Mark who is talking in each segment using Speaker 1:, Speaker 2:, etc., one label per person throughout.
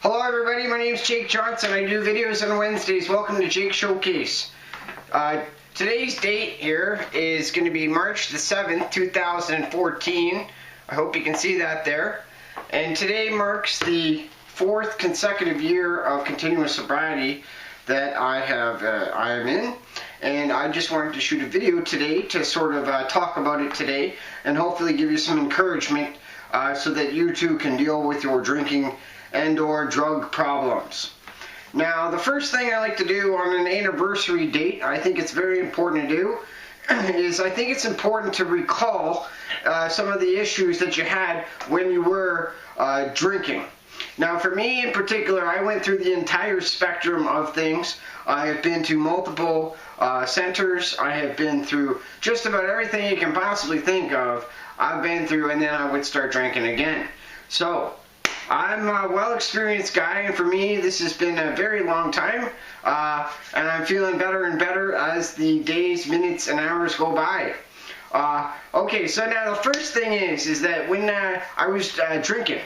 Speaker 1: Hello everybody, my name is Jake Johnson. I do videos on Wednesdays. Welcome to Jake Showcase. Today's date here is going to be March the 7th, 2014. I hope you can see that there. And today marks the 4th consecutive year of continuous sobriety that I am in. And I just wanted to shoot a video today to sort of talk about it today and hopefully give you some encouragement so that you too can deal with your drinking and or drug problems. Now, the first thing I like to do on an anniversary date, I think it's very important to do, is I think it's important to recall some of the issues that you had when you were drinking. Now, for me in particular, I went through the entire spectrum of things. I have been to multiple centers. I have been through just about everything you can possibly think of. I've been through, and then I would start drinking again. So, I'm a well-experienced guy, and for me, this has been a very long time, and I'm feeling better and better as the days, minutes, and hours go by. Okay, so now the first thing is that when I was drinking,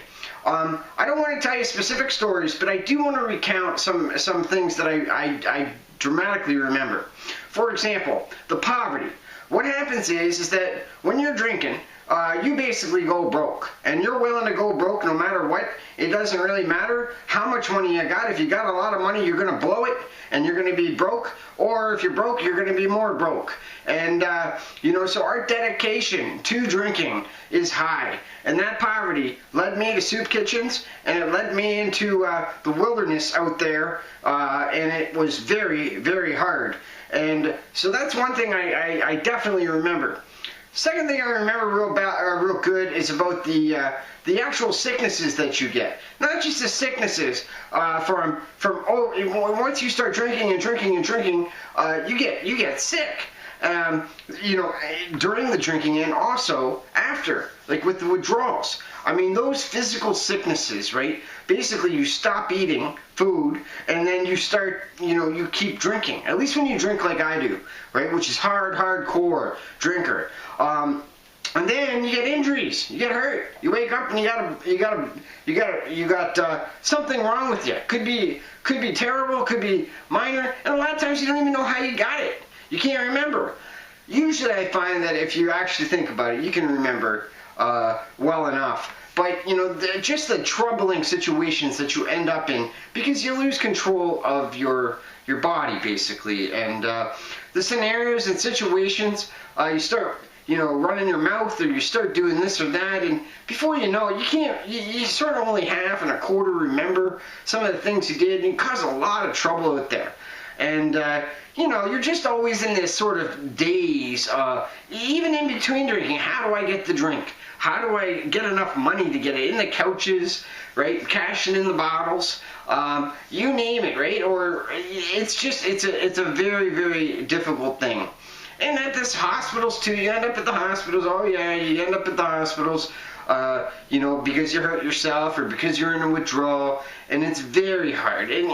Speaker 1: I don't want to tell you specific stories, but I do want to recount some things that I dramatically remember. For example, the poverty. What happens is that when you're drinking, you basically go broke, and you're willing to go broke no matter what. It doesn't really matter how much money you got. If you got a lot of money, you're going to blow it, and you're going to be broke, or if you're broke, you're going to be more broke. And, so our dedication to drinking is high, and that poverty led me to soup kitchens, and it led me into the wilderness out there, and it was very, very hard. And so that's one thing I definitely remember. Second thing I remember real good is about the actual sicknesses that you get. Not just the sicknesses once you start drinking and drinking and drinking, you get sick. During the drinking and also after, like with the withdrawals. I mean, those physical sicknesses, right? Basically, you stop eating food and then you start, you keep drinking. At least when you drink like I do, right? Which is hardcore drinker. And then you get injuries. You get hurt. You wake up and you got something wrong with you. Could be terrible. Could be minor. And a lot of times you don't even know how you got it. You can't remember. Usually I find that if you actually think about it, you can remember well enough. But, just the troubling situations that you end up in because you lose control of your body, basically. And the scenarios and situations, you start, running your mouth, or you start doing this or that, and before you know it, you sort of only half and a quarter remember some of the things you did, and you cause a lot of trouble out there. And, you're just always in this sort of daze, even in between drinking. How do I get the drink? How do I get enough money to get it in the couches, right? Cashing in the bottles, you name it, right? Or it's a very, very difficult thing. And at this hospitals too, you end up at the hospitals. Oh yeah, you end up at the hospitals, because you hurt yourself or because you're in a withdrawal, and it's very hard. And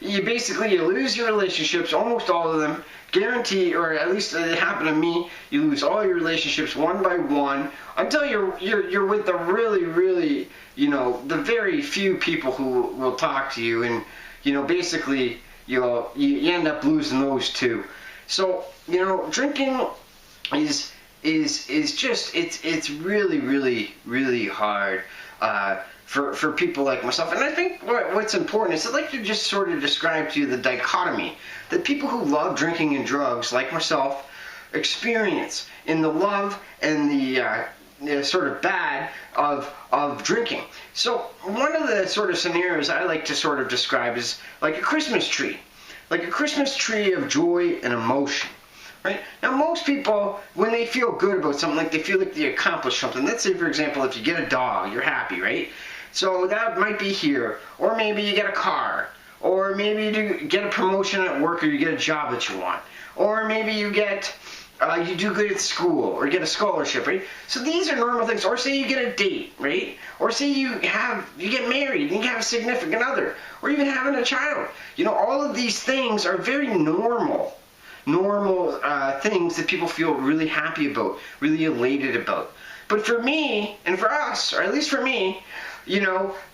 Speaker 1: you basically lose your relationships, almost all of them. Guarantee, or at least it happened to me. You lose all your relationships one by one until you're with the really, really, the very few people who will talk to you, and basically you end up losing those too. So drinking is just it's really, really, really hard for people like myself. And I think what's important is I'd like to just sort of describe to you the dichotomy that people who love drinking and drugs, like myself, experience in the love and the sort of bad of drinking. So one of the sort of scenarios I like to sort of describe is like a Christmas tree. Like a Christmas tree of joy and emotion. Right? Now, most people, when they feel good about something, like they feel like they accomplished something. Let's say, for example, if you get a dog, you're happy, right? So that might be here. Or maybe you get a car. Or maybe you get a promotion at work, or you get a job that you want. Or maybe you do good at school, or get a scholarship, right? So these are normal things. Or say you get a date, right? Or say you get married, and you have a significant other. Or even having a child. All of these things are very normal things that people feel really happy about, really elated about. But for me, and for us, or at least for me,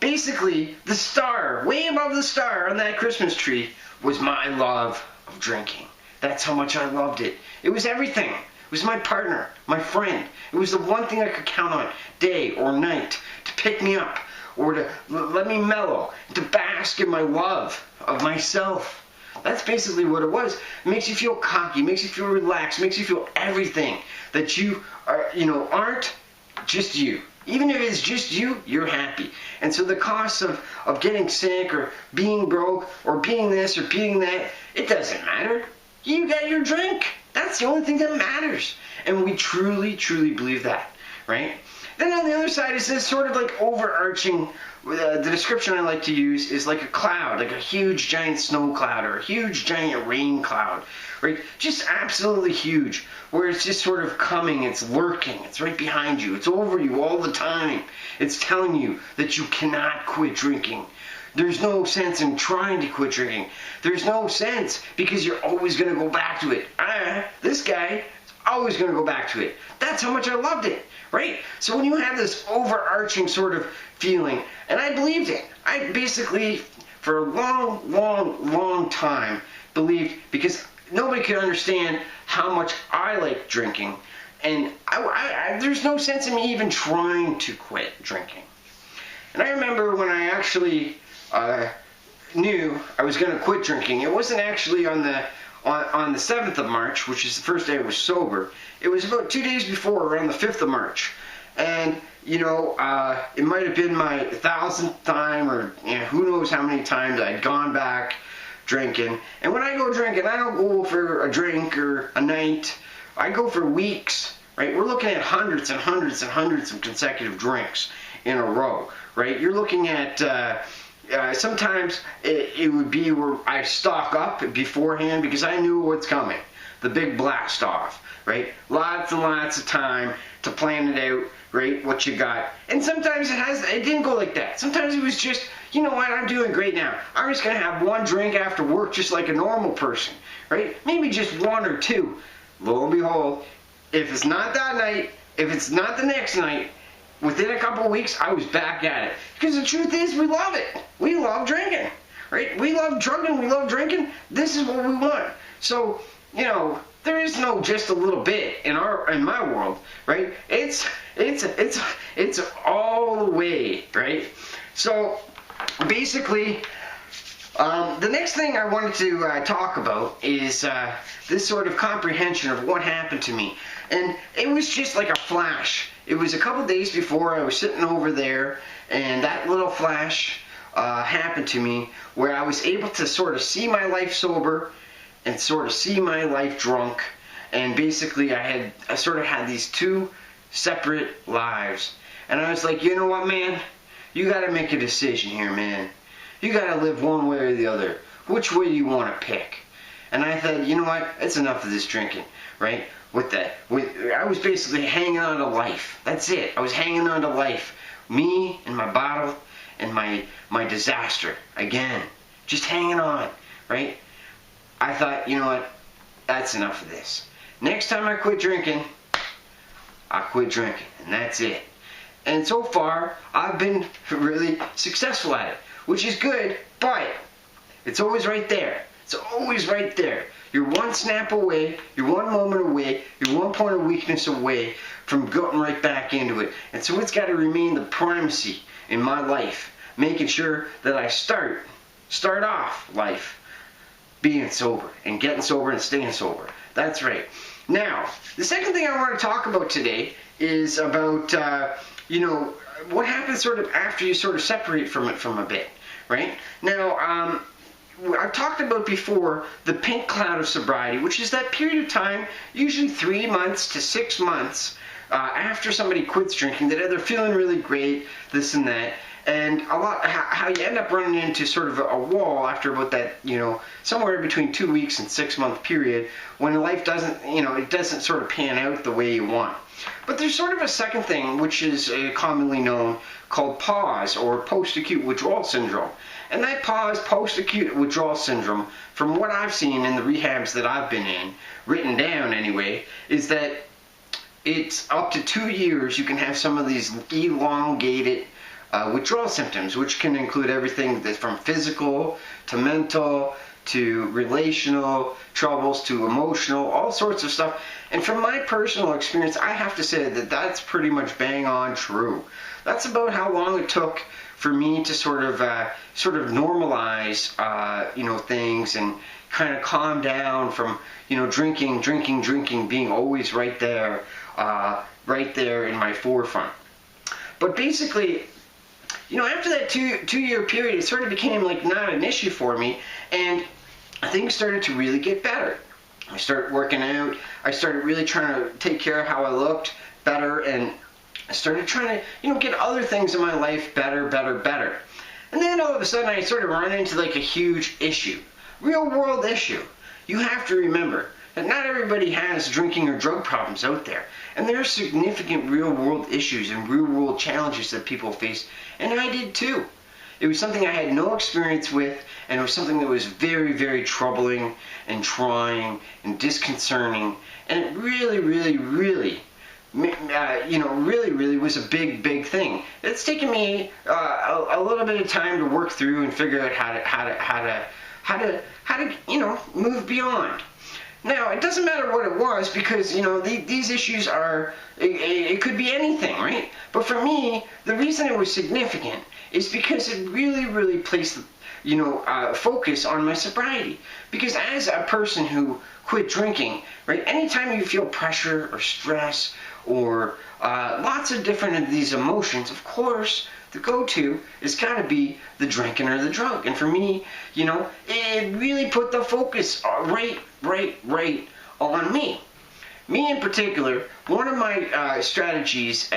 Speaker 1: basically the star, way above the star on that Christmas tree, was my love of drinking. That's how much I loved it. It was everything. It was my partner, my friend. It was the one thing I could count on day or night to pick me up or to let me mellow, to bask in my love of myself. That's basically what it was. It makes you feel cocky, makes you feel relaxed, makes you feel everything that you are, aren't just you. Even if it's just you, you're happy. And so the cost of getting sick or being broke or being this or being that, it doesn't matter. You got your drink. That's the only thing that matters. And we truly, truly believe that, right? Then on the other side is this sort of like overarching, the description I like to use is like a cloud, like a huge giant snow cloud or a huge giant rain cloud, right? Just absolutely huge, where it's just sort of coming, it's lurking, it's right behind you, it's over you all the time. It's telling you that you cannot quit drinking. There's no sense in trying to quit drinking. There's no sense because you're always going to go back to it. This guy is always going to go back to it. That's how much I loved it, right? So when you have this overarching sort of feeling, and I believed it. I basically, for a long, long, long time, believed, because nobody could understand how much I like drinking, and there's no sense in me even trying to quit drinking. And I remember when I actually knew I was going to quit drinking, it wasn't actually on the 7th of March, which is the first day I was sober. It was about 2 days before, around the 5th of March. And, it might have been my 1,000th time, or who knows how many times I'd gone back drinking. And when I go drinking, I don't go for a drink or a night. I go for weeks, right? We're looking at hundreds and hundreds and hundreds of consecutive drinks in a row, right? You're looking at... sometimes it would be where I stock up beforehand because I knew what's coming. The big blast off, right? Lots and lots of time to plan it out, right? What you got. And sometimes it didn't go like that. Sometimes it was just, you know what, I'm doing great now. I'm just going to have one drink after work just like a normal person, right? Maybe just one or two. Lo and behold, if it's not that night, if it's not the next night, within a couple of weeks, I was back at it. Because the truth is, we love it. We love drinking, right? We love drugging. We love drinking. This is what we want. So, there is no just a little bit in my world, right? It's all the way, right? So, basically, the next thing I wanted to talk about is this sort of comprehension of what happened to me. And it was just like a flash. It was a couple days before I was sitting over there, and that little flash happened to me where I was able to sort of see my life sober and sort of see my life drunk. And basically I sort of had these two separate lives. And I was like, you know what, man? You got to make a decision here, man. You got to live one way or the other. Which way do you want to pick? And I thought, you know what? It's enough of this drinking, right? I was basically hanging on to life. That's it. I was hanging on to life. Me and my bottle and my disaster. Again. Just hanging on, right? I thought, you know what? That's enough of this. Next time I quit drinking, I quit drinking. And that's it. And so far, I've been really successful at it. Which is good, but it's always right there. It's always right there. You're one snap away, you're one moment away, you're one point of weakness away from going right back into it. And so it's got to remain the primacy in my life, making sure that I start off life being sober and getting sober and staying sober. That's right. Now, the second thing I want to talk about today is about, what happens sort of after you sort of separate from it from a bit, right? Now, I've talked about before the pink cloud of sobriety, which is that period of time, usually 3 months to 6 months after somebody quits drinking, that they're feeling really great, this and that, and how you end up running into sort of a wall after about that, somewhere between 2 weeks and 6 month period when life doesn't, it doesn't sort of pan out the way you want. But there's sort of a second thing, which is commonly known, called PAWS, or post-acute withdrawal syndrome. And that PAWS, post-acute withdrawal syndrome, from what I've seen in the rehabs that I've been in, written down anyway, is that it's up to 2 years you can have some of these elongated withdrawal symptoms, which can include everything from physical to mental to relational troubles to emotional, all sorts of stuff. And from my personal experience, I have to say that that's pretty much bang on true. That's about how long it took for me to sort of normalize, things and kind of calm down from, drinking, being always right there in my forefront. But basically, after that two-year period, it sort of became like not an issue for me, and things started to really get better. I started working out. I started really trying to take care of how I looked better, and I started trying to, get other things in my life better. And then all of a sudden, I sort of run into like a huge issue, real world issue. You have to remember that not everybody has drinking or drug problems out there. And there are significant real world issues and real world challenges that people face, and I did too. It was something I had no experience with, and it was something that was very, very troubling and trying and disconcerting, and it really was a big thing. It's taken me a little bit of time to work through and figure out how to move beyond. Now, it doesn't matter what it was, because these issues are, it could be anything, right? But for me, the reason it was significant is because it really placed focus on my sobriety. Because as a person who quit drinking, right, anytime you feel pressure or stress or lots of different of these emotions, of course, the go-to is got to be the drinking or the drug. And for me, it really put the focus right on me. Me in particular, one of my strategies,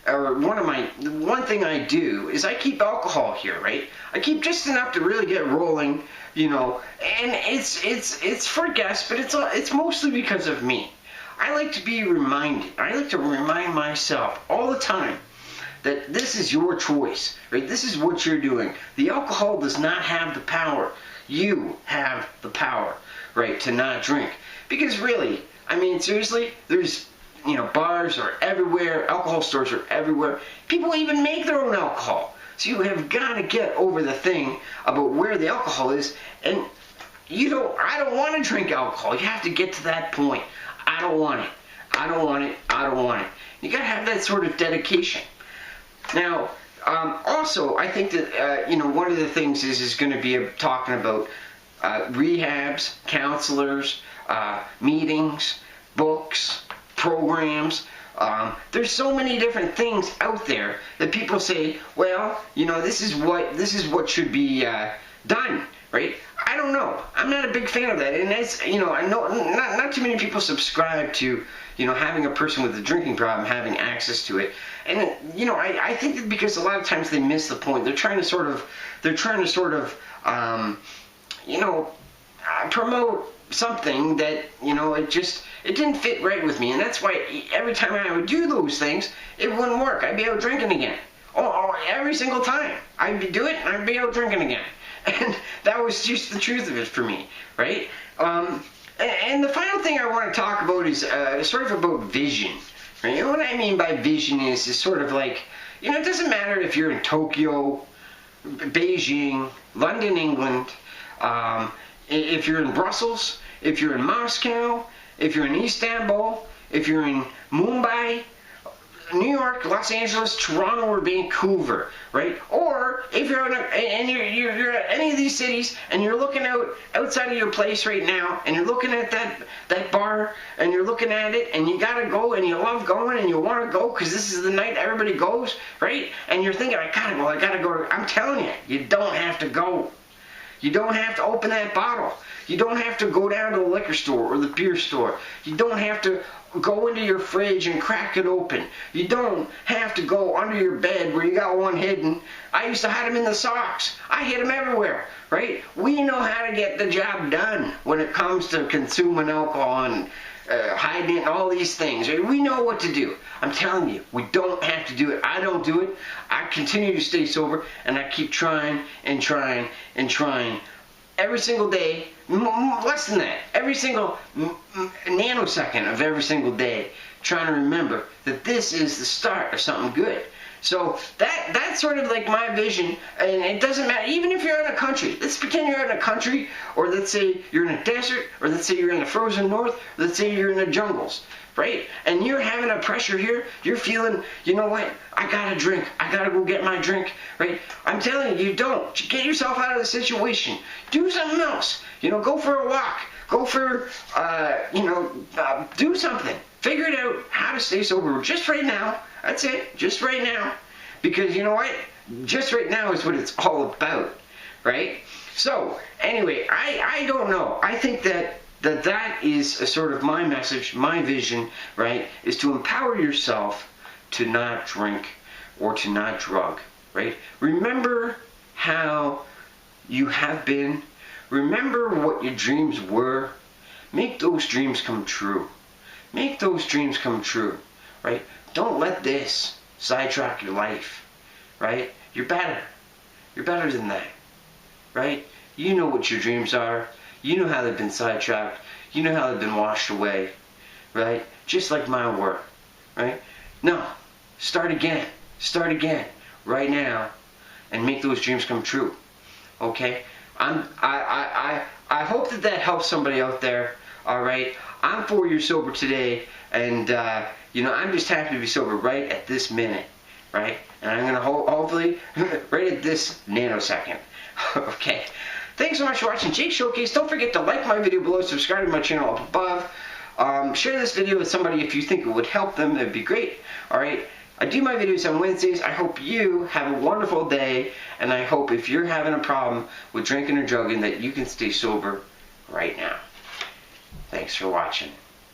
Speaker 1: one thing I do is I keep alcohol here, right? I keep just enough to really get rolling, and it's for guests, but it's mostly because of me. I like to be reminded. I like to remind myself all the time that this is your choice, right? This is what you're doing. The alcohol does not have the power. You have the power, right, to not drink. Because really, I mean, seriously, there's, bars are everywhere, alcohol stores are everywhere. People even make their own alcohol. So you have got to get over the thing about where the alcohol is, and I don't want to drink alcohol. You have to get to that point. I don't want it. You got to have that sort of dedication. Now, also, I think that, one of the things is going to be talking about rehabs, counselors, meetings, books, programs. There's so many different things out there that people say, well, this is what should be done, right? I don't know. I'm not a big fan of that, and that's, I know not too many people subscribe to, having a person with a drinking problem having access to it, and I think that because a lot of times they miss the point. They're trying to sort of promote something that it didn't fit right with me, and that's why every time I would do those things, it wouldn't work. I'd be out drinking again. Oh, every single time I'd do it, and I'd be out drinking again. And that was just the truth of it for me, right? And the final thing I want to talk about is sort of about vision. Right? What I mean by vision is sort of like, it doesn't matter if you're in Tokyo, Beijing, London, England, if you're in Brussels, if you're in Moscow, if you're in Istanbul, if you're in Mumbai, New York, Los Angeles, Toronto, or Vancouver, right? Or if you're you're at any of these cities and you're looking outside of your place right now, and you're looking at that bar, and you're looking at it, and you gotta go, and you love going, and you want to go because this is the night everybody goes, right? And you're thinking, I gotta go. I'm telling you, you don't have to go. You don't have to open that bottle. You don't have to go down to the liquor store or the beer store. You don't have to go into your fridge and crack it open. You don't have to go under your bed where you got one hidden. I used to hide them in the socks. I hid them everywhere, right? We know how to get the job done when it comes to consuming alcohol and hiding it and all these things. Right? We know what to do. I'm telling you, we don't have to do it. I don't do it. I continue to stay sober, and I keep trying and trying and trying. Every single day, less than that, every single nanosecond of every single day, trying to remember that this is the start of something good. So that's sort of like my vision, and it doesn't matter, even if you're in a country. Let's pretend you're in a country, or let's say you're in a desert, or let's say you're in the frozen north, or let's say you're in the jungles, right? And you're having a pressure here, you're feeling, you know what, I gotta drink, I gotta go get my drink, right? I'm telling you, you don't. Get yourself out of the situation. Do something else. You know, go for a walk. Go for, do something. Figure it out how to stay sober just right now. That's it, just right now. Because you know what? Just right now is what it's all about, right? So, anyway, I don't know. I think that is a sort of my message, my vision, right? Is to empower yourself to not drink or to not drug, right? Remember how you have been. Remember what your dreams were. Make those dreams come true. Make those dreams come true, right? Don't let this sidetrack your life, right? You're better. You're better than that, right? You know what your dreams are. You know how they've been sidetracked. You know how they've been washed away, right? Just like mine were, right? No, start again. Start again right now and make those dreams come true, okay? I hope that helps somebody out there, all right? I'm 4 years sober today, and I'm just happy to be sober right at this minute, right? And I'm gonna hopefully right at this nanosecond. Okay. Thanks so much for watching Jake Showcase. Don't forget to like my video below, subscribe to my channel up above. Share this video with somebody if you think it would help them. That'd be great. All right. I do my videos on Wednesdays. I hope you have a wonderful day, and I hope if you're having a problem with drinking or drugging that you can stay sober right now. Thanks for watching.